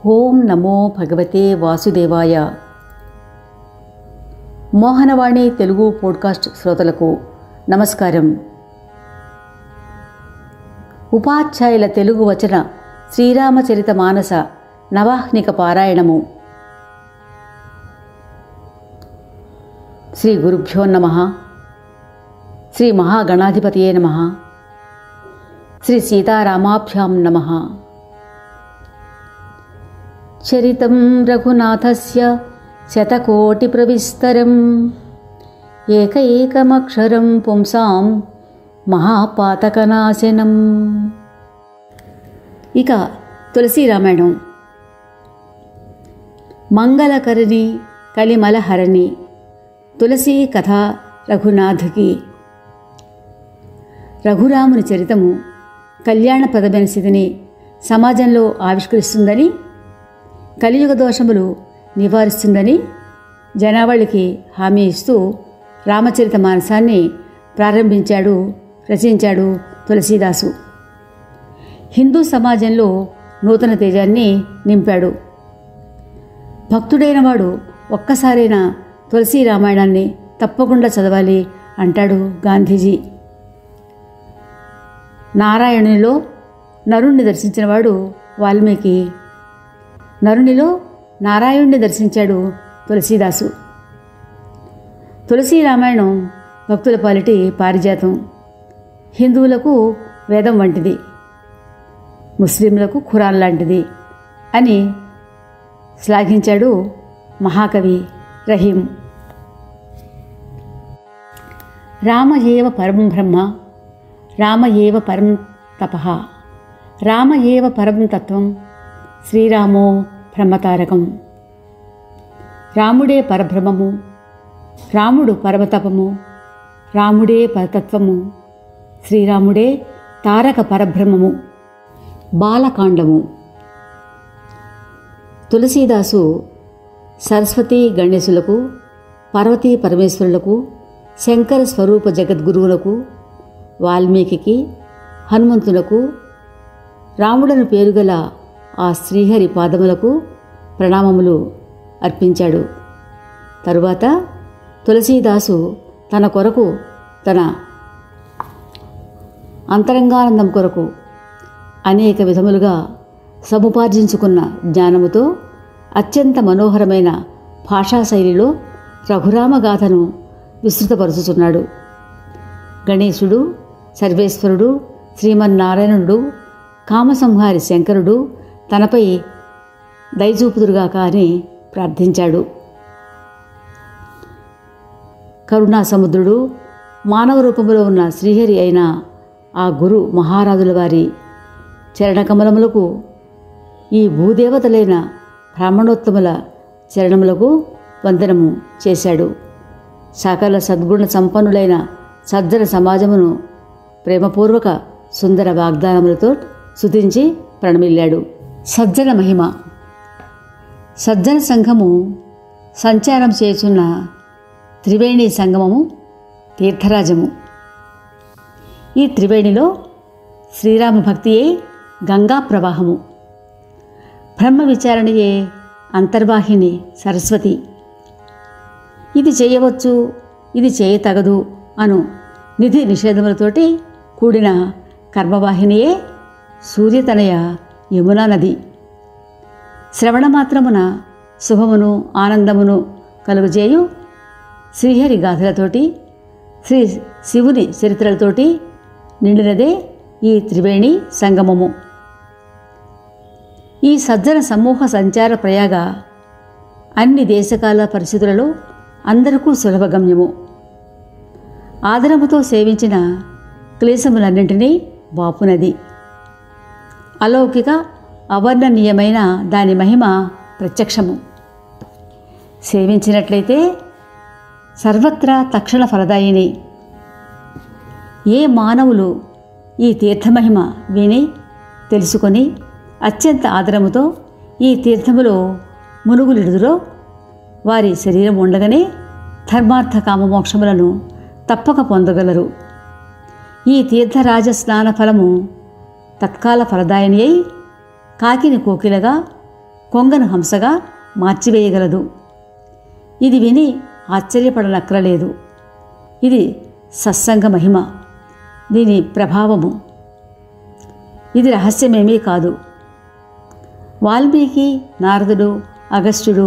ఓం నమో భగవతే వాసుదేవాయ. మోహనవాణి తెలుగు పోడ్కాస్ట్ శ్రోతలకు నమస్కారం. ఉపాధ్యాయుల తెలుగు వచన శ్రీరామచరిత మానస నవాహ్నిక పారాయణము. శ్రీ గురుభ్యో నమః. శ్రీ మహాగణాధిపతయే నమః. శ్రీ సీతారామాభ్యాం నమః. చరితం రఘునాథస్య శతకోటిప్రవిస్తరం ఏకైకమక్షరం పుంసాం మహాపాతకనాశనం. ఇక తులసీ రామాయణం. మంగళకరిణి కలిమలహరణి తులసీ కథ రఘునాథకి. రఘురాముని చరితము కళ్యాణప్రదమైన స్థితిని సమాజంలో ఆవిష్కరిస్తుందని, కలియుగ దోషములు నివారిస్తుందని జనావళికి హామీ ఇస్తూ రామచరిత మానసాన్ని రచించాడు తులసీదాసు. హిందూ సమాజంలో నూతన తేజాన్ని నింపాడు. భక్తుడైన వాడు ఒక్కసారైనా తులసీ రామాయణాన్ని తప్పకుండా చదవాలి అంటాడు గాంధీజీ. నారాయణునిలో నరుణ్ణి దర్శించినవాడు వాల్మీకి. నరునిలో నారాయణుణ్ణి దర్శించాడు తులసీదాసు. తులసీ రామాయణం భక్తుల పాలిటి పారిజాతం. హిందువులకు వేదం వంటిది, ముస్లింలకు ఖురాన్ లాంటిది అని శ్లాఘించాడు మహాకవి రహీం. రామ ఏవ పరం బ్రహ్మ, రామ ఏవ పరం తపః, రామ ఏవ పరం తత్వం, శ్రీరామో బ్రహ్మతారకం. రాముడే పరబ్రహ్మము, రాముడు పరమతపము, రాముడే పరతత్వము, శ్రీరాముడే తారక పరబ్రహ్మము. బాలకాండము. తులసీదాసు సరస్వతీ గణేశులకు, పార్వతీ పరమేశ్వరులకు, శంకర స్వరూప జగద్గురువులకు, వాల్మీకి, హనుమంతునకు, రాముడను పేరుగల ఆ శ్రీహరి పాదములకు ప్రణామములు అర్పించాడు. తరువాత తులసీదాసు తన కొరకు, తన అంతరంగానందం కొరకు అనేక విధములుగా సముపార్జించుకున్న జ్ఞానముతో అత్యంత మనోహరమైన భాషాశైలిలో రఘురామగాథను విస్తృతపరుచుచున్నాడు. గణేశుడు, సర్వేశ్వరుడు, శ్రీమన్నారాయణుడు, కామసంహారి శంకరుడు తనపై దయచూపుదురుగాక అని ప్రార్థించాడు. కరుణాసముద్రుడు, మానవ రూపంలో ఉన్న శ్రీహరి అయిన ఆ గురు మహారాజుల వారి చరణకమలములకు, ఈ భూదేవతలైన బ్రాహ్మణోత్తముల చరణములకు వందనము చేశాడు. సకల సద్గుణ సంపన్నులైన సజ్జన సమాజమును ప్రేమపూర్వక సుందర వాగ్దానములతో స్తుతించి ప్రణమిల్లాడు. సజ్జన మహిమ. సజ్జన సంఘము సంచారం చేస్తున్న త్రివేణి సంగమము తీర్థరాజము. ఈ త్రివేణిలో శ్రీరామ భక్తియే గంగా ప్రవాహము, బ్రహ్మ విచారణయే అంతర్వాహిని సరస్వతి. ఇది చేయవచ్చు, ఇది చేయతగదు అను నిధి నిషేధములతోటి కూడిన కర్మవాహినియే సూర్యతనయ యమునా నది. శ్రవణమాత్రమున శుభమును ఆనందమును కలుగజేయు శ్రీహరి గాథలతోటి, శ్రీ శివుని చరిత్రలతోటి నిండినదే ఈ త్రివేణి సంగమము. ఈ సజ్జన సమూహ సంచార ప్రయాగ అన్ని దేశకాల పరిస్థితులలో అందరికీ సులభగమ్యము. ఆదరముతో సేవించిన క్లేశములన్నింటినీ బాపునది. అలౌకిక అవర్ణనీయమైన దాని మహిమ ప్రత్యక్షము. సేవించినట్లయితే సర్వత్రా తక్షణ ఫలదాయిని. ఏ మానవులు ఈ తీర్థమహిమ విని తెలుసుకొని అత్యంత ఆదరముతో ఈ తీర్థములో మునుగులిడుదురో వారి శరీరం ఉండగానే ధర్మార్థ కామమోక్షములను తప్పక పొందగలరు. ఈ తీర్థరాజ స్నాన ఫలము తత్కాల ఫలదాయిని అయి కాకిని కోకిలగా, కొంగను హంసగా మార్చివేయగలదు. ఇది విని ఆశ్చర్యపడనక్కరలేదు. ఇది సత్సంగ మహిమ, దీని ప్రభావము. ఇది రహస్యమేమీ కాదు. వాల్మీకి, నారదుడు, అగస్త్యుడు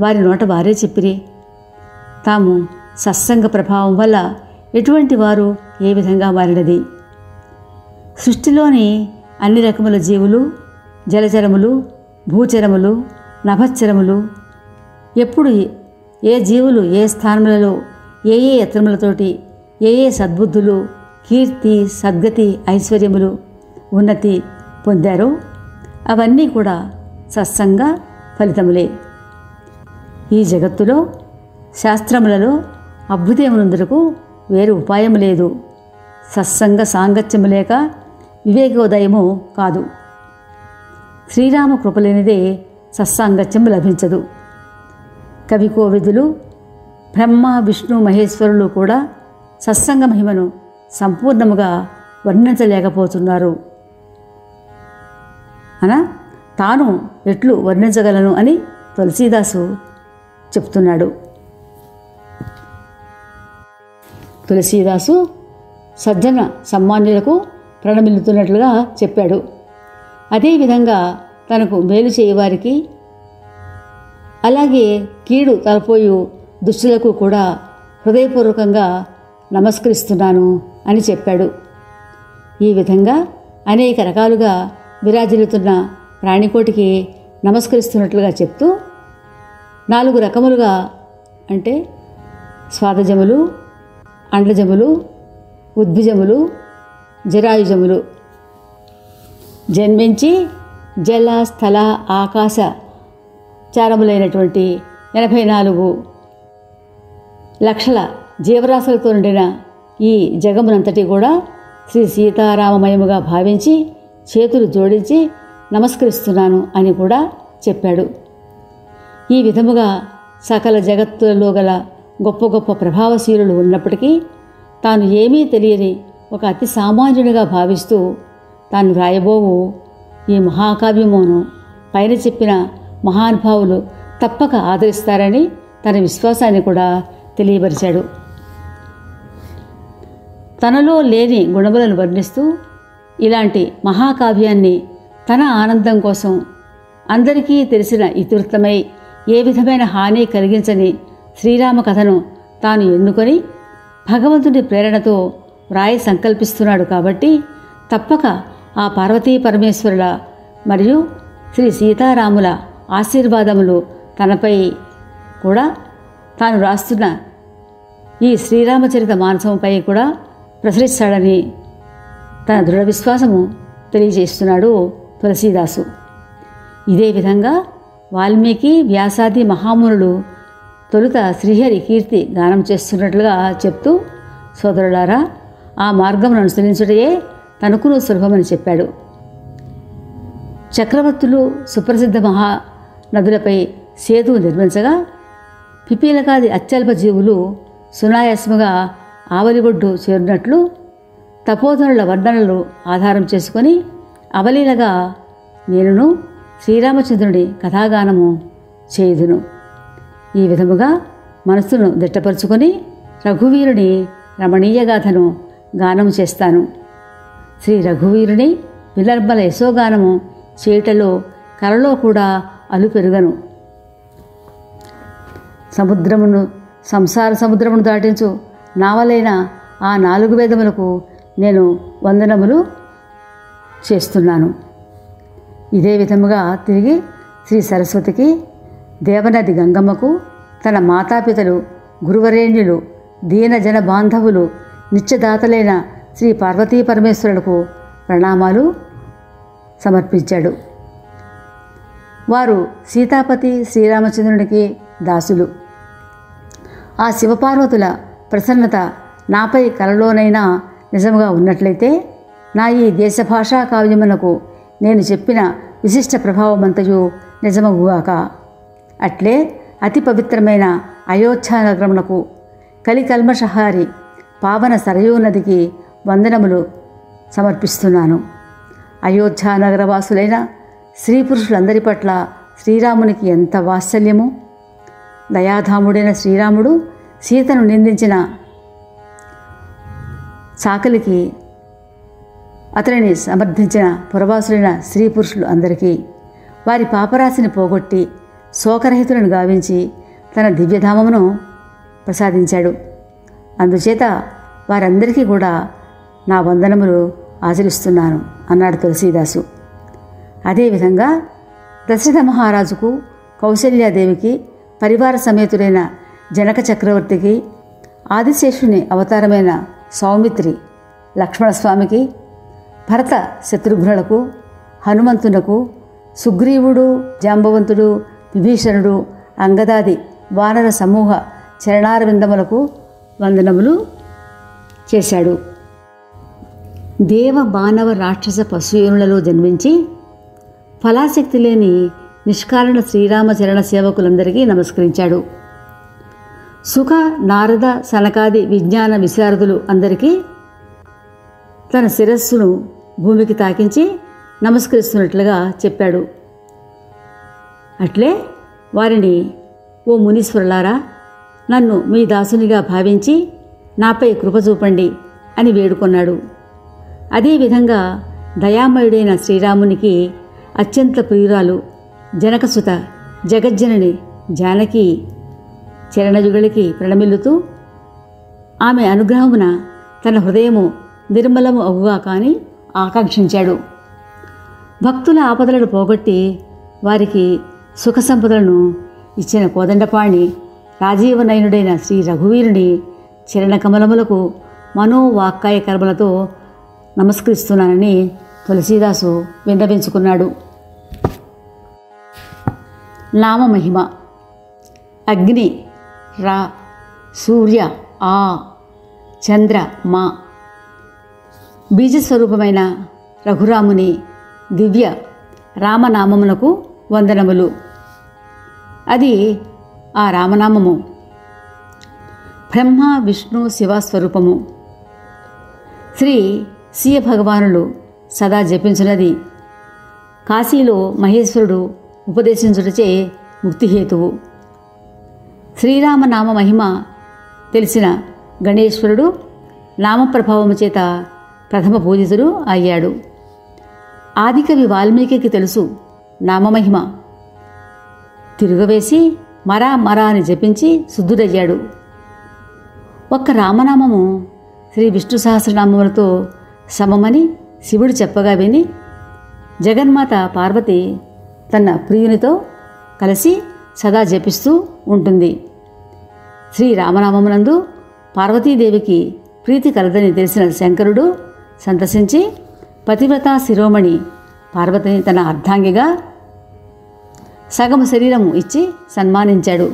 వారి నోట వారే చెప్పిరి. తాము సత్సంగ ప్రభావం వల్ల ఎటువంటి వారు ఏ విధంగా మారినది. సృష్టిలోని అన్ని రకముల జీవులు, జలచరములు, భూచరములు, నభశ్చరములు ఎప్పుడు ఏ జీవులు ఏ స్థానములలో ఏ ఏ యత్నములతోటి ఏ ఏ సద్బుద్ధులు, కీర్తి, సద్గతి, ఐశ్వర్యములు, ఉన్నతి పొందారో అవన్నీ కూడా సత్సంగ ఫలితములే. ఈ జగత్తులో శాస్త్రములలో అభ్యుదయమునందుకు వేరు ఉపాయం లేదు. సత్సంగ సాంగత్యము లేక వివేకోదయము కాదు. శ్రీరామ కృపలేనిదే సత్సాంగత్యము లభించదు. కవి కోవిదులు, బ్రహ్మ, విష్ణు, మహేశ్వరులు కూడా సత్సంగ మహిమను సంపూర్ణముగా వర్ణించలేకపోతున్నారు. తాను ఎట్లు వర్ణించగలను అని తులసీదాసు చెప్తున్నాడు. తులసీదాసు సజ్జన సమ్మాన్యులకు ప్రణమిల్లుతున్నట్లుగా చెప్పాడు. అదేవిధంగా తనకు మేలు చేయవారికి, అలాగే కీడు తలపోయు దుష్టులకు కూడా హృదయపూర్వకంగా నమస్కరిస్తున్నాను అని చెప్పాడు. ఈ విధంగా అనేక రకాలుగా విరాజిల్లుతున్న ప్రాణికోటికి నమస్కరిస్తున్నట్లుగా చెప్తూ 4 రకములుగా, అంటే స్వాదజములు, అండజములు, ఉద్భిజములు, జరాయుజములు జన్మించి జల, స్థల, ఆకాశ చారములైనటువంటి 84 లక్షల జీవరాశులతో నిండిన ఈ జగమునంతటి కూడా శ్రీ సీతారామమయముగా భావించి చేతులు జోడించి నమస్కరిస్తున్నాను అని కూడా చెప్పాడు. ఈ విధముగా సకల జగత్తులలో గల గొప్ప గొప్ప ప్రభావశీలులు ఉన్నప్పటికీ తాను ఏమీ తెలియని ఒక అతి సామాన్యుడిగా భావిస్తూ తాను రాయబోవు ఈ మహాకావ్యమును పైన చెప్పిన మహానుభావులు తప్పక ఆదరిస్తారని తన విశ్వాసాన్ని కూడా తెలియపరిచాడు. తనలో లేని గుణములను వర్ణిస్తూ ఇలాంటి మహాకావ్యాన్ని తన ఆనందం కోసం అందరికీ తెలిసిన ఇతివృత్తమై ఏ విధమైన హాని కలిగించని శ్రీరామ కథను తాను ఎన్నుకొని భగవంతుని ప్రేరణతో వ్రాయ సంకల్పిస్తున్నాడు. కాబట్టి తప్పక ఆ పార్వతీ పరమేశ్వరుల మరియు శ్రీ సీతారాముల ఆశీర్వాదములు తనపై కూడా తాను రాస్తున్న ఈ శ్రీరామచరిత మానసంపై కూడా ప్రసరిస్తాడని తన దృఢ విశ్వాసము తెలియజేస్తున్నాడు తులసీదాసు. ఇదే విధంగా వాల్మీకి, వ్యాసాది మహామునులు తొలుత శ్రీహరి కీర్తి గానం చేస్తున్నట్లుగా చెప్తూ, సోదరులారా, ఆ మార్గమును అనుసరించుటయే తనకును సులభమని చెప్పాడు. చక్రవర్తులు సుప్రసిద్ధ మహానదులపై సేతువు నిర్మించగా పిపీలకాది అత్యల్ప జీవులు సునాయాసముగా ఆవలిగొడ్డు చేరినట్లు తపోధనుల వర్ణనలు ఆధారం చేసుకొని అవలీలగా నేనును శ్రీరామచంద్రుడి కథాగానము చేయుదును. ఈ విధముగా మనస్సును దిట్టపరుచుకొని రఘువీరుని రమణీయగాథను గానం చేస్తాను. శ్రీ రఘువీరుని విలర్మల యశోగానము చేయుటలో కలలో కూడా అలుపెరుగను. సంసార సముద్రమును దాటించు నావలైన ఆ 4 వేదములకు నేను వందనములు చేస్తున్నాను. ఇదే విధముగా తిరిగి శ్రీ సరస్వతికి, దేవనది గంగమ్మకు, తన మాతాపితలు, గురువరేణ్యులు, దీనజన బాంధవులు, నిత్యదాతలైన శ్రీ పార్వతీ పరమేశ్వరులకు ప్రణామాలు సమర్పించాడు. వారు సీతాపతి శ్రీరామచంద్రునికి దాసులు. ఆ శివపార్వతుల ప్రసన్నత నాపై కలలోనైనా నిజముగా ఉన్నట్లయితే నా ఈ దేశభాషా కావ్యమునకు నేను చెప్పిన విశిష్ట ప్రభావమంతయు నిజమగుగాక. అట్లే అతి పవిత్రమైన అయోధ్యానగరమునకు, కలికల్మషహారి పావన సరయూ నదికి వందనములు సమర్పిస్తున్నాను. అయోధ్యానగరవాసులైన స్త్రీ పురుషులందరి పట్ల శ్రీరామునికి ఎంత వాత్సల్యము! దయాధాముడైన శ్రీరాముడు సీతను నిందించిన చాకలికి అతనిని సమర్థించిన పురవాసులైన స్త్రీ పురుషులు అందరికీ వారి పాపరాశిని పోగొట్టి శోకరహితులను గావించి తన దివ్యధామమును ప్రసాదించాడు. అందుచేత వారందరికీ కూడా నా వందనములు ఆచరిస్తున్నాను అన్నాడు తులసీదాసు. అదేవిధంగా దశరథ మహారాజుకు, కౌసల్యాదేవికి, పరివార సమేతుడైన జనక చక్రవర్తికి, ఆదిశేషుని అవతారమైన సౌమిత్రి లక్ష్మణస్వామికి, భరత శత్రుఘ్నులకు, హనుమంతునకు, సుగ్రీవుడు, జాంబవంతుడు, విభీషణుడు, అంగదాది వానర సమూహ చరణారవిందములకు వందనములు చేశాడు. దేవ మానవ రాక్షస పశుయోనులలో జన్మించి ఫలాశక్తి లేని నిష్కారణ శ్రీరామచరణ సేవకులందరికీ నమస్కరించాడు. సుఖ, నారద, సనకాది విజ్ఞాన విశారదులు అందరికీ తన శిరస్సును భూమికి తాకించి నమస్కరిస్తున్నట్లుగా చెప్పాడు. అట్లే వారిని, ఓ మునీశ్వరులారా, నన్ను మీ దాసునిగా భావించి నాపై కృప చూపండి అని వేడుకొన్నాడు. అదేవిధంగా దయామయుడైన శ్రీరామునికి అత్యంత ప్రియురాలు జనకసుత జగజ్జనని జానకి చరణయుగళికి ప్రణమిల్లుతూ ఆమె అనుగ్రహమున తన హృదయము నిర్మలము అగుగా కాని ఆకాంక్షించాడు. భక్తుల ఆపదలను పోగొట్టి వారికి సుఖ సంపదలను ఇచ్చిన కోదండపాణి రాజీవనయనుడైన శ్రీ రఘువీరుని చరణకమలములకు మనోవాక్కాయ కర్మలతో నమస్కరిస్తున్నానని తులసీదాసు విన్నవించుకున్నాడు. నామమహిమ. అగ్ని రా, సూర్య ఆ, చంద్ర మా. బీజస్వరూపమైన రఘురాముని దివ్య రామనామమునకు వందనములు. అది ఆ రామనామము బ్రహ్మ విష్ణు శివస్వరూపము. శ్రీ సీయ భగవానులు సదా జపించున్నది కాశీలో మహేశ్వరుడు ఉపదేశించుటచే ముక్తిహేతువు. శ్రీరామనామ మహిమ తెలిసిన గణేశ్వరుడు నామప్రభావము చేత ప్రథమ పూజితుడు అయ్యాడు. ఆదికవి వాల్మీకి తెలుసు నామమహిమ. తిరుగవేసి మరా మరా అని జపించి శుద్ధుడయ్యాడు. ఒక్క రామనామము శ్రీ విష్ణు సహస్రనామములతో సమమని శివుడు చెప్పగా విని జగన్మాత పార్వతి తన ప్రియునితో కలిసి సదా జపిస్తూ ఉంటుంది. శ్రీరామనామమునందు పార్వతీదేవికి ప్రీతి కలదని తెలిసిన శంకరుడు సంతసించి పతివ్రతా శిరోమణి పార్వతిని తన అర్ధాంగిగా సగము శరీరము ఇచ్చి సన్మానించాడు.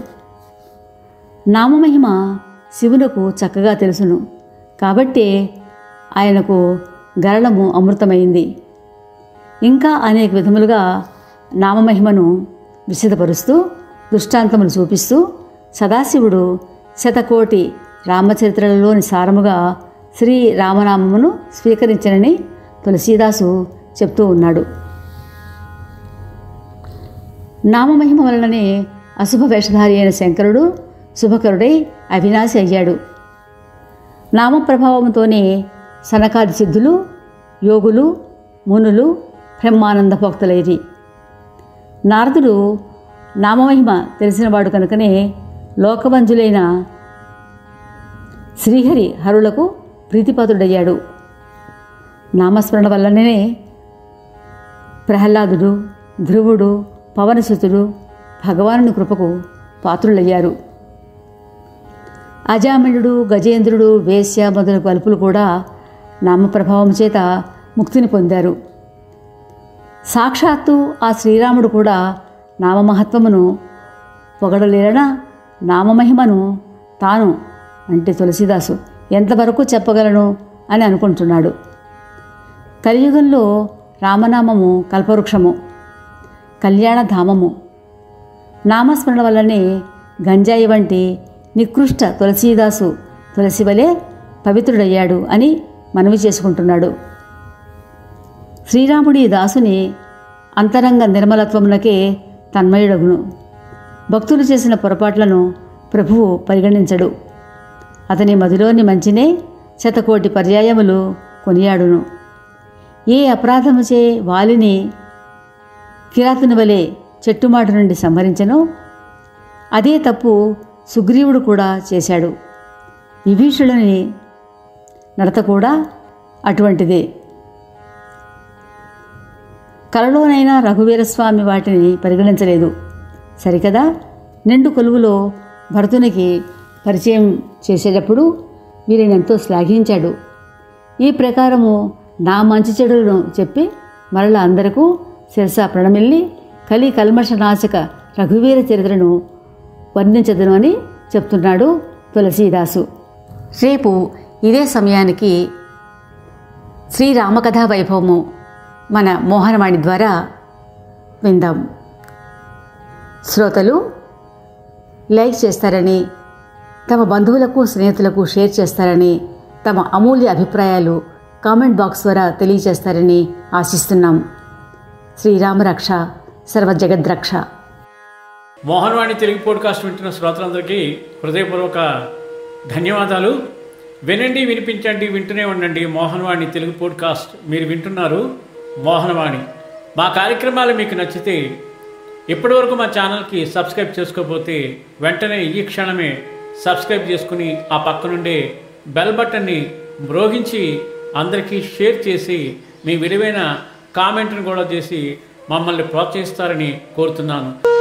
నామమహిమ శివునకు చక్కగా తెలుసును కాబట్టే ఆయనకు గరళము అమృతమైంది. ఇంకా అనేక విధములుగా నామమహిమను విశదపరుస్తూ దృష్టాంతములు చూపిస్తూ సదాశివుడు శతకోటి రామచరిత్రలలోని సారముగా శ్రీ రామనామమును స్వీకరించనని తులసీదాసు చెప్తూ ఉన్నాడు. నామమహిమ వలననే అశుభ వేషధారి అయిన శంకరుడు శుభకరుడై అవినాశి అయ్యాడు. నామప్రభావంతోనే సనకాది సిద్ధులు, యోగులు, మునులు బ్రహ్మానంద భక్తులైరి. నారదుడు నామమహిమ తెలిసినవాడు కనుకనే లోకవంజులైన శ్రీహరి హరులకు ప్రీతిపాత్రుడయ్యాడు. నామస్మరణ వల్లనే ప్రహ్లాదుడు, ధ్రువుడు, పవనసుతుడు భగవానుని కృపకు పాత్రులయ్యారు. అజామిళుడు, గజేంద్రుడు, వేశ్య మొదలగు అల్పులు కూడా నామప్రభావం చేత ముక్తిని పొందారు. సాక్షాత్తు ఆ శ్రీరాముడు కూడా నామమహత్వమును పొగడలేరన నామమహిమను తాను అంటే తులసీదాసు ఎంతవరకు చెప్పగలను అని అనుకుంటున్నాడు. కలియుగంలో రామనామము కల్పవృక్షము, కళ్యాణధామము. నామస్మరణ వల్లనే గంజాయి వంటి నికృష్ట తులసీదాసు తులసి వలె పవిత్రుడయ్యాడు అని మనవి చేసుకుంటున్నాడు. శ్రీరాముడి దాసుని అంతరంగ నిర్మలత్వమునకే తన్మయుడగును. భక్తులు చేసిన పొరపాట్లను ప్రభువు పరిగణించడు. అతని మదిలోని మంచినే శతకోటి పర్యాయములు కొనియాడును. ఏ అపరాధముచే వాలిని కిరాతుని వలె చెట్టుమాటు నుండి సంహరించెనో అదే తప్పు సుగ్రీవుడు కూడా చేశాడు. విభీషణుని నడత కూడా అటువంటిదే. కలలోనైనా రఘువీరస్వామి వాటిని పరిగణించలేదు. సరికదా, నిండు కొలువులో భరతునికి పరిచయం చేసేటప్పుడు వీరిని ఎంతో శ్లాఘించాడు. ఈ ప్రకారము నా మంచి చెడులను చెప్పి మరల అందరకు శిరసా ప్రణమిల్లి కలి కల్మషనాశక రఘువీర చరిత్రను వర్ణించదును అని చెప్తున్నాడు తులసీదాసు. రేపు ఇదే సమయానికి శ్రీరామకథా వైభవము మన మోహనవాణి ద్వారా విందాం. శ్రోతలు లైక్ చేస్తారని, తమ బంధువులకు స్నేహితులకు షేర్ చేస్తారని, తమ అమూల్య అభిప్రాయాలు కామెంట్ బాక్స్ ద్వారా తెలియజేస్తారని ఆశిస్తున్నాం. శ్రీరామరక్ష సర్వజగద్రక్ష. మోహనవాణి తెలుగు పోడ్కాస్ట్ వింటున్న శ్రోతలందరికీ హృదయపూర్వక ధన్యవాదాలు. వినండి, వినిపించండి, వింటూనే ఉండండి మోహనవాణి తెలుగు పోడ్కాస్ట్. మీరు వింటున్నారు మోహనవాణి. మా కార్యక్రమాలు మీకు నచ్చితే ఇప్పటివరకు మా ఛానల్కి సబ్స్క్రైబ్ చేసుకోకపోతే వెంటనే ఈ క్షణమే సబ్స్క్రైబ్ చేసుకుని ఆ పక్కనుండే బెల్ బటన్ని మ్రోగించి అందరికీ షేర్ చేసి మీ విలువైన కామెంట్ను కూడా చేసి మమ్మల్ని ప్రోత్సహిస్తారని కోరుతున్నాను.